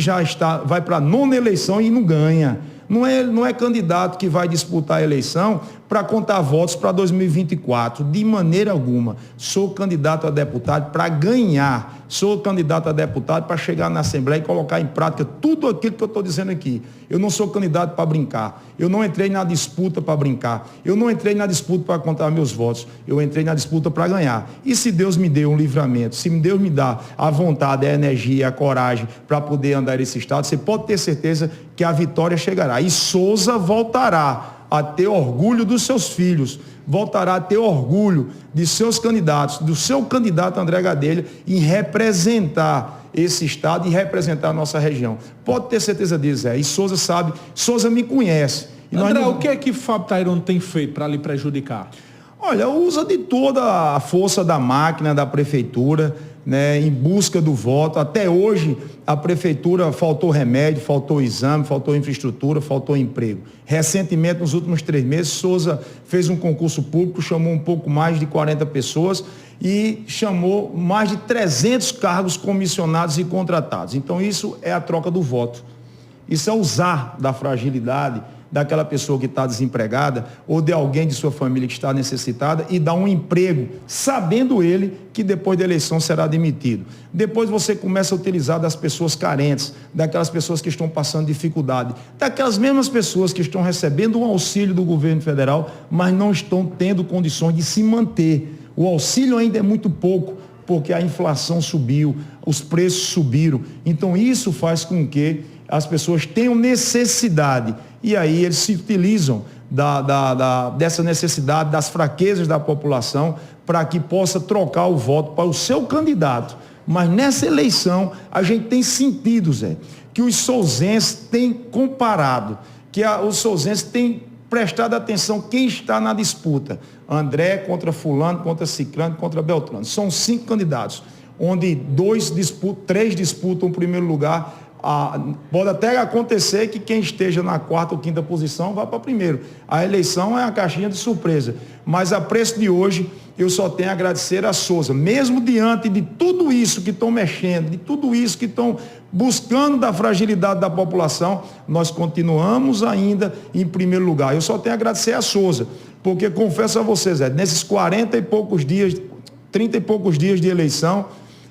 [SPEAKER 1] vai para a 9ª eleição e não ganha. Não é candidato que vai disputar a eleição para contar votos para 2024, de maneira alguma. Sou candidato a deputado para ganhar, sou candidato a deputado para chegar na Assembleia e colocar em prática tudo aquilo que eu estou dizendo aqui. Eu não sou candidato para brincar, eu não entrei na disputa para brincar, eu não entrei na disputa para contar meus votos, eu entrei na disputa para ganhar. E se Deus me deu um livramento, se Deus me dá a vontade, a energia, a coragem para poder andar nesse estado, você pode ter certeza que a vitória chegará. E Souza voltará a ter orgulho dos seus filhos, voltará a ter orgulho de seus candidatos, do seu candidato André Gadelha, em representar esse estado e representar a nossa região. Pode ter certeza disso, E Souza sabe, Souza me conhece. E
[SPEAKER 2] André, o que é que Fábio Taironi tem feito para lhe prejudicar?
[SPEAKER 1] Olha, usa de toda a força da máquina, da prefeitura, né, em busca do voto. Até hoje, a prefeitura faltou remédio, faltou exame, faltou infraestrutura, faltou emprego. Recentemente, nos últimos 3 meses, Souza fez um concurso público, chamou um pouco mais de 40 pessoas e chamou mais de 300 cargos comissionados e contratados. Então, isso é a troca do voto. Isso é usar da fragilidade daquela pessoa que está desempregada ou de alguém de sua família que está necessitada e dar um emprego, sabendo ele que depois da eleição será demitido. Depois você começa a utilizar das pessoas carentes, daquelas pessoas que estão passando dificuldade, daquelas mesmas pessoas que estão recebendo um auxílio do governo federal, mas não estão tendo condições de se manter. O auxílio ainda é muito pouco, porque a inflação subiu, os preços subiram. Então isso faz com que as pessoas tenham necessidade. E aí eles se utilizam dessa necessidade, das fraquezas da população, para que possa trocar o voto para o seu candidato. Mas nessa eleição, a gente tem sentido, Zé, que os souzenses têm comparado, que os souzenses têm prestado atenção quem está na disputa. André contra fulano, contra ciclano, contra beltrano. São 5 candidatos, onde 3 disputam o primeiro lugar. Pode até acontecer que quem esteja na 4ª ou 5ª posição vá para primeiro. A eleição é a caixinha de surpresa. Mas a preço de hoje, eu só tenho a agradecer a Souza. Mesmo diante de tudo isso que estão mexendo, de tudo isso que estão buscando da fragilidade da população, nós continuamos ainda em primeiro lugar. Eu só tenho a agradecer a Souza, porque confesso a vocês, nesses 30 e poucos dias de eleição,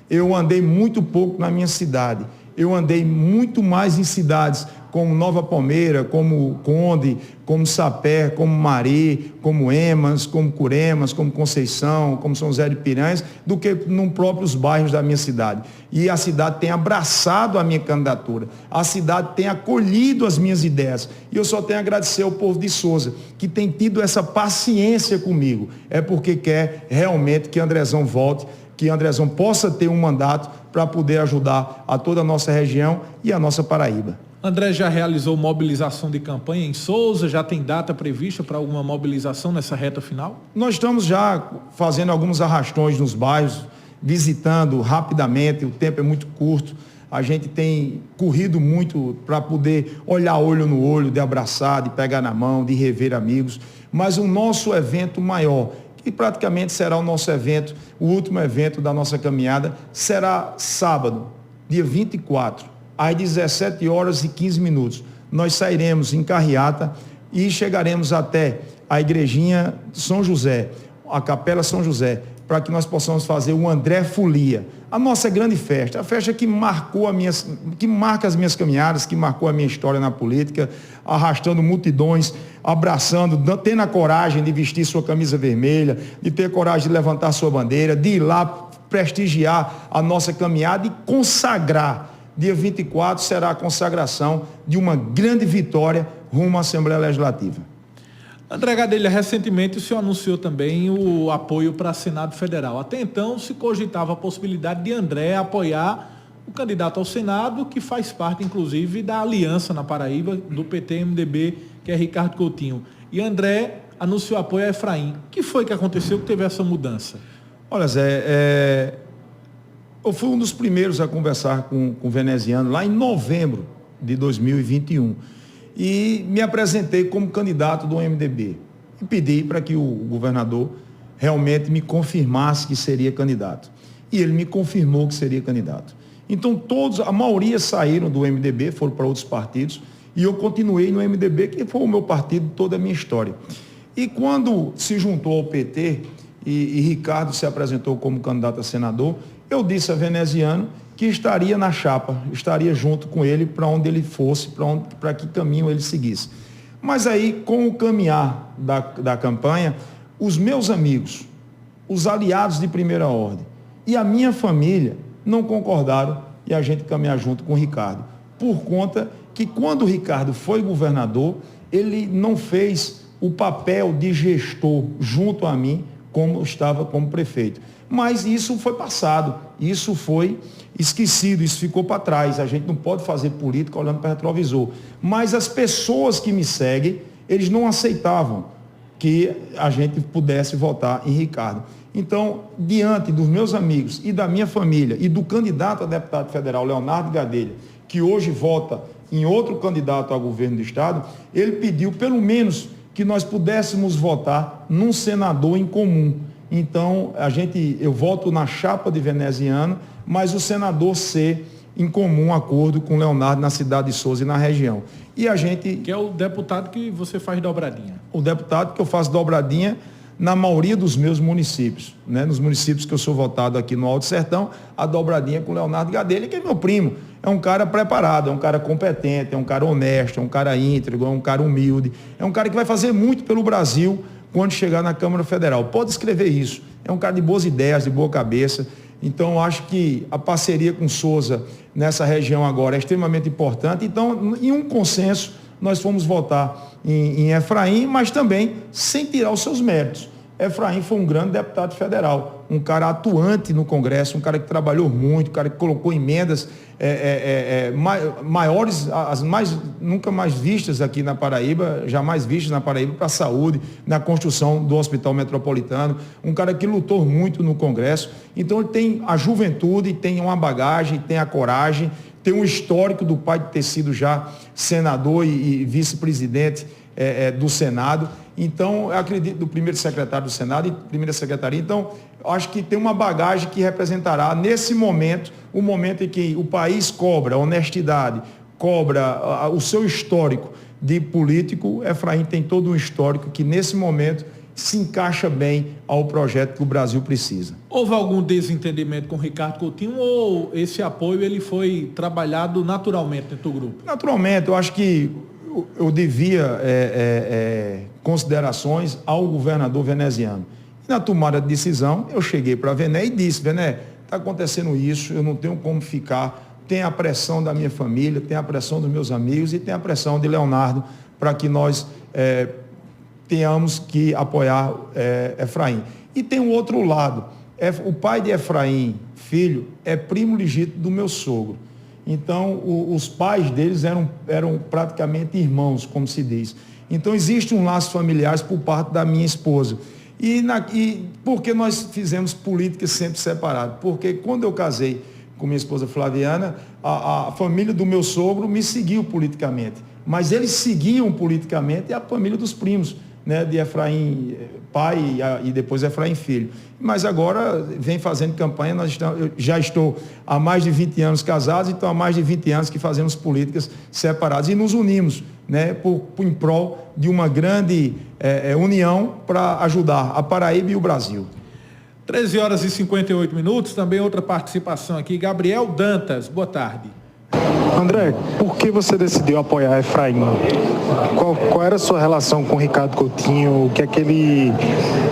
[SPEAKER 1] eu andei muito pouco na minha cidade. Eu andei muito mais em cidades como Nova Palmeira, como Conde, como Sapé, como Mari, como Emas, como Curemas, como Conceição, como São José de Piranhas, do que nos próprios bairros da minha cidade. E a cidade tem abraçado a minha candidatura, a cidade tem acolhido as minhas ideias. E eu só tenho a agradecer ao povo de Souza, que tem tido essa paciência comigo. É porque quer realmente que Andrezão volte, que Andrezão possa ter um mandato para poder ajudar a toda a nossa região e a nossa Paraíba.
[SPEAKER 2] André já realizou mobilização de campanha em Souza? Já tem data prevista para alguma mobilização nessa reta final?
[SPEAKER 1] Nós estamos já fazendo alguns arrastões nos bairros, visitando rapidamente, o tempo é muito curto. A gente tem corrido muito para poder olhar olho no olho, de abraçar, de pegar na mão, de rever amigos. Mas o nosso evento maior, que praticamente será o nosso evento, o último evento da nossa caminhada, será sábado, dia 24. Às 17h15, nós sairemos em carreata e chegaremos até a igrejinha São José, a Capela São José, para que nós possamos fazer o André Folia, a nossa grande festa, a festa que marca as minhas caminhadas, que marcou a minha história na política, arrastando multidões, abraçando, tendo a coragem de vestir sua camisa vermelha, de ter coragem de levantar sua bandeira, de ir lá prestigiar a nossa caminhada e consagrar. Dia 24 será a consagração de uma grande vitória rumo à Assembleia Legislativa.
[SPEAKER 2] André Gadelha, recentemente o senhor anunciou também o apoio para Senado Federal. Até então se cogitava a possibilidade de André apoiar o candidato ao Senado, que faz parte inclusive da aliança na Paraíba do PT-MDB, que é Ricardo Coutinho. E André anunciou apoio a Efraim. O que foi que aconteceu que teve essa mudança?
[SPEAKER 1] Olha, Zé, eu fui um dos primeiros a conversar com o veneziano lá em novembro de 2021 e me apresentei como candidato do MDB e pedi para que o governador realmente me confirmasse que seria candidato. E ele me confirmou que seria candidato. Então a maioria saíram do MDB, foram para outros partidos e eu continuei no MDB, que foi o meu partido toda a minha história. E quando se juntou ao PT e Ricardo se apresentou como candidato a senador, eu disse a veneziano que estaria na chapa, estaria junto com ele para onde ele fosse, para que caminho ele seguisse. Mas aí, com o caminhar da campanha, os meus amigos, os aliados de primeira ordem e a minha família não concordaram e a gente caminhar junto com o Ricardo. Por conta que quando o Ricardo foi governador, ele não fez o papel de gestor junto a mim, como estava como prefeito. Mas isso foi passado, isso foi esquecido, isso ficou para trás. A gente não pode fazer política olhando para o retrovisor. Mas as pessoas que me seguem, eles não aceitavam que a gente pudesse votar em Ricardo. Então, diante dos meus amigos e da minha família e do candidato a deputado federal, Leonardo Gadelha, que hoje vota em outro candidato ao governo do Estado, ele pediu pelo menos que nós pudéssemos votar num senador em comum. Então, eu voto na chapa de veneziano, mas o senador ser em comum acordo com o Leonardo na cidade de Souza e na região. E a gente...
[SPEAKER 2] Que é o deputado que você faz dobradinha.
[SPEAKER 1] O deputado que eu faço dobradinha na maioria dos meus municípios, né? Nos municípios que eu sou votado aqui no Alto Sertão, a dobradinha com o Leonardo Gadelha, que é meu primo. É um cara preparado, é um cara competente, é um cara honesto, é um cara íntegro, é um cara humilde, é um cara que vai fazer muito pelo Brasil quando chegar na Câmara Federal. Pode escrever isso. É um cara de boas ideias, de boa cabeça. Então, acho que a parceria com Souza nessa região agora é extremamente importante. Então, em um consenso, nós fomos votar em Efraim, mas também sem tirar os seus méritos. Efraim foi um grande deputado federal, um cara atuante no Congresso, um cara que trabalhou muito, um cara que colocou emendas maiores, nunca mais vistas aqui na Paraíba, jamais vistas na Paraíba, para a saúde, na construção do Hospital Metropolitano, um cara que lutou muito no Congresso. Então ele tem a juventude, tem uma bagagem, tem a coragem, tem um histórico do pai de ter sido já senador e vice-presidente do Senado. Então, eu acredito, do primeiro secretário do Senado e primeira secretaria. Então, acho que tem uma bagagem que representará, nesse momento, o momento em que o país cobra honestidade, cobra o seu histórico de político. Efraim tem todo um histórico que, nesse momento, se encaixa bem ao projeto que o Brasil precisa.
[SPEAKER 2] Houve algum desentendimento com o Ricardo Coutinho ou esse apoio ele foi trabalhado naturalmente dentro do grupo?
[SPEAKER 1] Naturalmente, eu acho que eu devia considerações ao governador veneziano. E na tomada de decisão, eu cheguei para Vené e disse, Vené, está acontecendo isso, eu não tenho como ficar, tem a pressão da minha família, tem a pressão dos meus amigos e tem a pressão de Leonardo para que nós tenhamos que apoiar Efraim. E tem um outro lado, o pai de Efraim, filho, é primo legítimo do meu sogro. Então, os pais deles eram praticamente irmãos, como se diz. Então, existe um laço familiar por parte da minha esposa. E por que nós fizemos políticas sempre separadas? Porque quando eu casei com minha esposa Flaviana, a família do meu sogro me seguiu politicamente. Mas eles seguiam politicamente a família dos primos, né, de Efraim pai e depois Efraim filho. Mas agora vem fazendo campanha, eu já estou há mais de 20 anos casados, então há mais de 20 anos que fazemos políticas separadas e nos unimos, né, em prol de uma grande união para ajudar a Paraíba e o Brasil.
[SPEAKER 2] 13 horas e 58 minutos, também outra participação aqui, Gabriel Dantas, boa tarde.
[SPEAKER 3] André, por que você decidiu apoiar Efraim? Qual era a sua relação com o Ricardo Coutinho? O que é que ele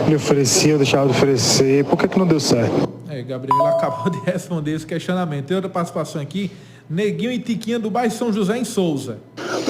[SPEAKER 3] lhe oferecia, deixava de oferecer? Por que não deu certo?
[SPEAKER 2] Gabriel acabou de responder esse questionamento. Tem outra participação aqui, Neguinho e Tiquinha do bairro São José em Souza.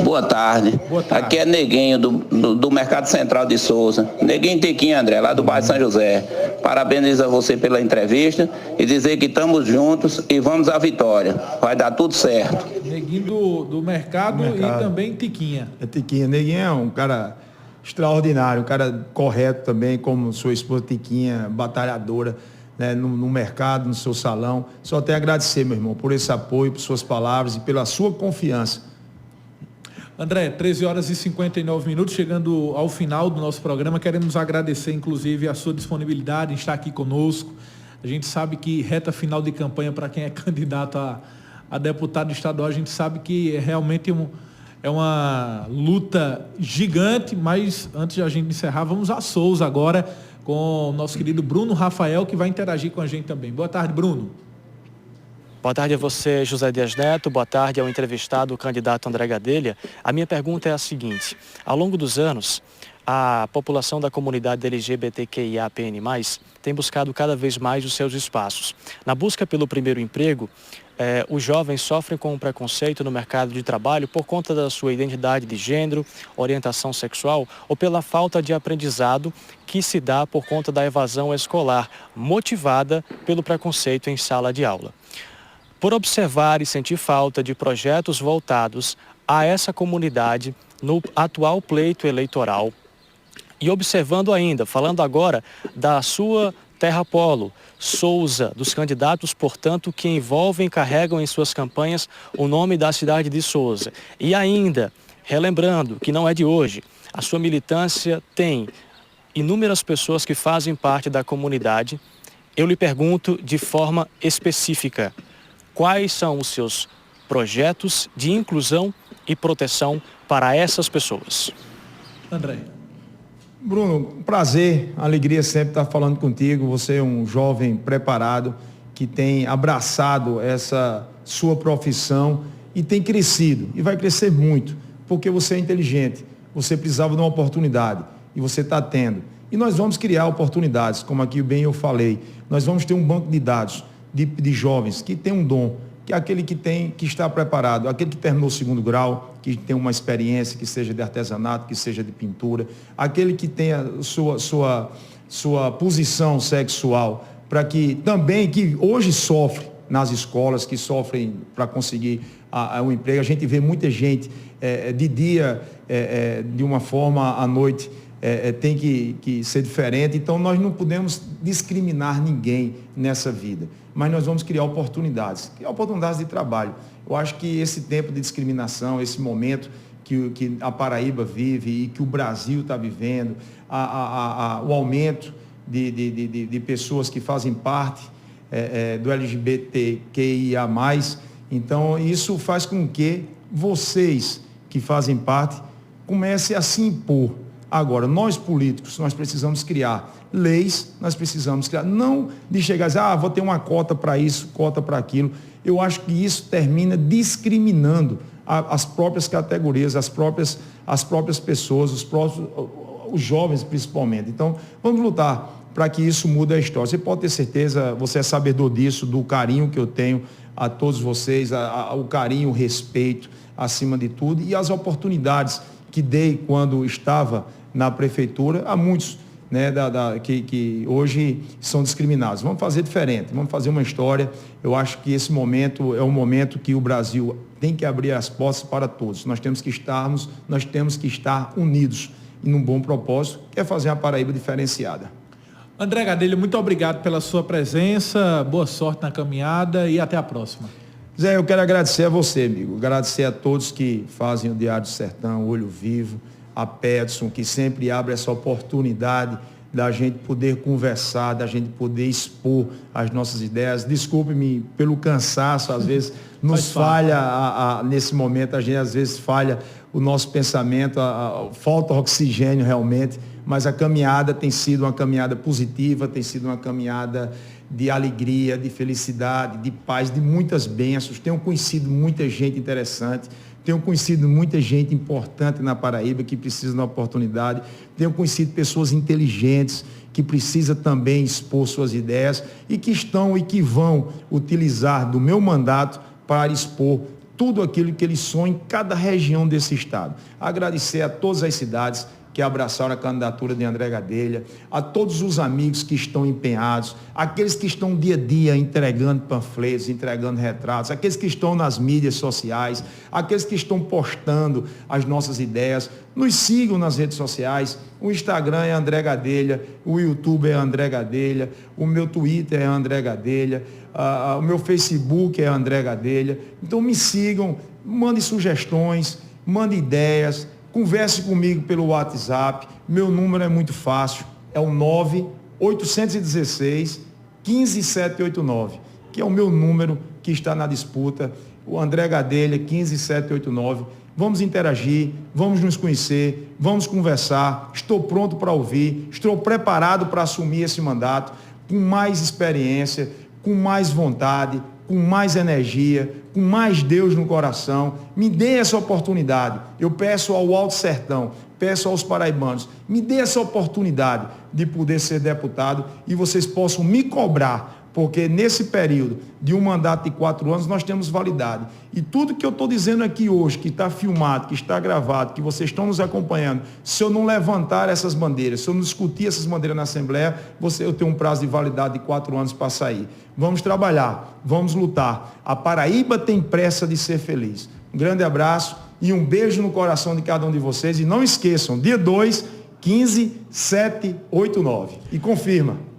[SPEAKER 8] Boa tarde.
[SPEAKER 2] Boa tarde.
[SPEAKER 8] Aqui é Neguinho do Mercado Central de Souza. Neguinho e Tiquinha, André, lá do bairro São José. Parabenizo a você pela entrevista e dizer que estamos juntos e vamos à vitória. Vai dar tudo certo.
[SPEAKER 2] Neguinho do mercado e também Tiquinha.
[SPEAKER 1] Tiquinha. Neguinho é um cara extraordinário, um cara correto também, como sua esposa Tiquinha, batalhadora, né, no mercado, no seu salão. Só tenho a agradecer, meu irmão, por esse apoio, por suas palavras e pela sua confiança.
[SPEAKER 2] André, 13 horas e 59 minutos, chegando ao final do nosso programa, queremos agradecer, inclusive, a sua disponibilidade em estar aqui conosco. A gente sabe que reta final de campanha para quem é candidato a deputado estadual, a gente sabe que realmente é uma luta gigante, mas antes de a gente encerrar, vamos a Souza agora com o nosso querido Bruno Rafael, que vai interagir com a gente também. Boa tarde, Bruno.
[SPEAKER 9] Boa tarde a você, José Dias Neto. Boa tarde ao entrevistado, o candidato André Gadelha. A minha pergunta é a seguinte. Ao longo dos anos, a população da comunidade LGBTQIAPN+, tem buscado cada vez mais os seus espaços. Na busca pelo primeiro emprego, os jovens sofrem com um preconceito no mercado de trabalho por conta da sua identidade de gênero, orientação sexual ou pela falta de aprendizado que se dá por conta da evasão escolar, motivada pelo preconceito em sala de aula. Por observar e sentir falta de projetos voltados a essa comunidade no atual pleito eleitoral e observando ainda, falando agora da sua terra polo, Souza, dos candidatos, portanto, que envolvem e carregam em suas campanhas o nome da cidade de Souza. E ainda, relembrando que não é de hoje, a sua militância tem inúmeras pessoas que fazem parte da comunidade. Eu lhe pergunto de forma específica, quais são os seus projetos de inclusão e proteção para essas pessoas?
[SPEAKER 2] André.
[SPEAKER 1] Bruno, um prazer, alegria sempre estar falando contigo. Você é um jovem preparado que tem abraçado essa sua profissão e tem crescido e vai crescer muito, porque você é inteligente, você precisava de uma oportunidade e você está tendo. E nós vamos criar oportunidades, como aqui bem eu falei. Nós vamos ter um banco de dados de jovens que tem um dom, que é aquele que está preparado, aquele que terminou o 2º grau, que tem uma experiência, que seja de artesanato, que seja de pintura, aquele que tenha sua posição sexual, para que também, que hoje sofre nas escolas, que sofrem para conseguir um emprego. A gente vê muita gente de dia, de uma forma, à noite, tem que ser diferente. Então, nós não podemos discriminar ninguém nessa vida, mas nós vamos criar oportunidades de trabalho. Eu acho que esse tempo de discriminação, esse momento que a Paraíba vive e que o Brasil está vivendo, o aumento de pessoas que fazem parte do LGBTQIA+, então isso faz com que vocês que fazem parte comecem a se impor, Agora, nós políticos, nós precisamos criar leis, nós precisamos criar, não de chegar a dizer, vou ter uma cota para isso, cota para aquilo. Eu acho que isso termina discriminando as próprias categorias, as próprias pessoas, os jovens principalmente. Então, vamos lutar para que isso mude a história. Você pode ter certeza, você é sabedor disso, do carinho que eu tenho a todos vocês, o carinho, o respeito, acima de tudo, e as oportunidades que dei quando estava na prefeitura a muitos, né, que hoje são discriminados. Vamos fazer diferente, vamos fazer uma história. Eu acho que esse momento é um momento que o Brasil tem que abrir as portas para todos. Nós temos que estar unidos em um bom propósito, que é fazer uma Paraíba diferenciada.
[SPEAKER 2] André Gadelha, muito obrigado pela sua presença, boa sorte na caminhada e até a próxima.
[SPEAKER 1] Zé, eu quero agradecer a você, amigo, agradecer a todos que fazem o Diário do Sertão, Olho Vivo, a Peterson, que sempre abre essa oportunidade da gente poder conversar, da gente poder expor as nossas ideias. Desculpe-me pelo cansaço, às vezes nos falha, nesse momento, a gente às vezes falha o nosso pensamento, falta oxigênio realmente, mas a caminhada tem sido uma caminhada positiva, tem sido uma caminhada de alegria, de felicidade, de paz, de muitas bênçãos. Tenho conhecido muita gente interessante, tenho conhecido muita gente importante na Paraíba que precisa de uma oportunidade, tenho conhecido pessoas inteligentes que precisam também expor suas ideias e que estão e que vão utilizar do meu mandato para expor tudo aquilo que eles sonham em cada região desse estado. Agradecer a todas as cidades que abraçaram a candidatura de André Gadelha, a todos os amigos que estão empenhados, aqueles que estão dia a dia entregando panfletos, entregando retratos, aqueles que estão nas mídias sociais, aqueles que estão postando as nossas ideias. Nos sigam nas redes sociais, o Instagram é André Gadelha, o YouTube é André Gadelha, o meu Twitter é André Gadelha, o meu Facebook é André Gadelha. Então me sigam, mandem sugestões, mandem ideias, converse comigo pelo WhatsApp, meu número é muito fácil, é o 9-816-15789, que é o meu número que está na disputa, o André Gadelha, 15789. Vamos interagir, vamos nos conhecer, vamos conversar, estou pronto para ouvir, estou preparado para assumir esse mandato com mais experiência, com mais vontade, com mais energia, com mais Deus no coração. Me dê essa oportunidade. Eu peço ao Alto Sertão, peço aos paraibanos, me dê essa oportunidade de poder ser deputado e vocês possam me cobrar, porque nesse período de um mandato de 4 anos nós temos validade. E tudo que eu estou dizendo aqui hoje, que está filmado, que está gravado, que vocês estão nos acompanhando, se eu não levantar essas bandeiras, se eu não discutir essas bandeiras na Assembleia, eu tenho um prazo de validade de 4 anos para sair. Vamos trabalhar, vamos lutar. A Paraíba tem pressa de ser feliz. Um grande abraço e um beijo no coração de cada um de vocês. E não esqueçam, dia 2, 15789. E confirma.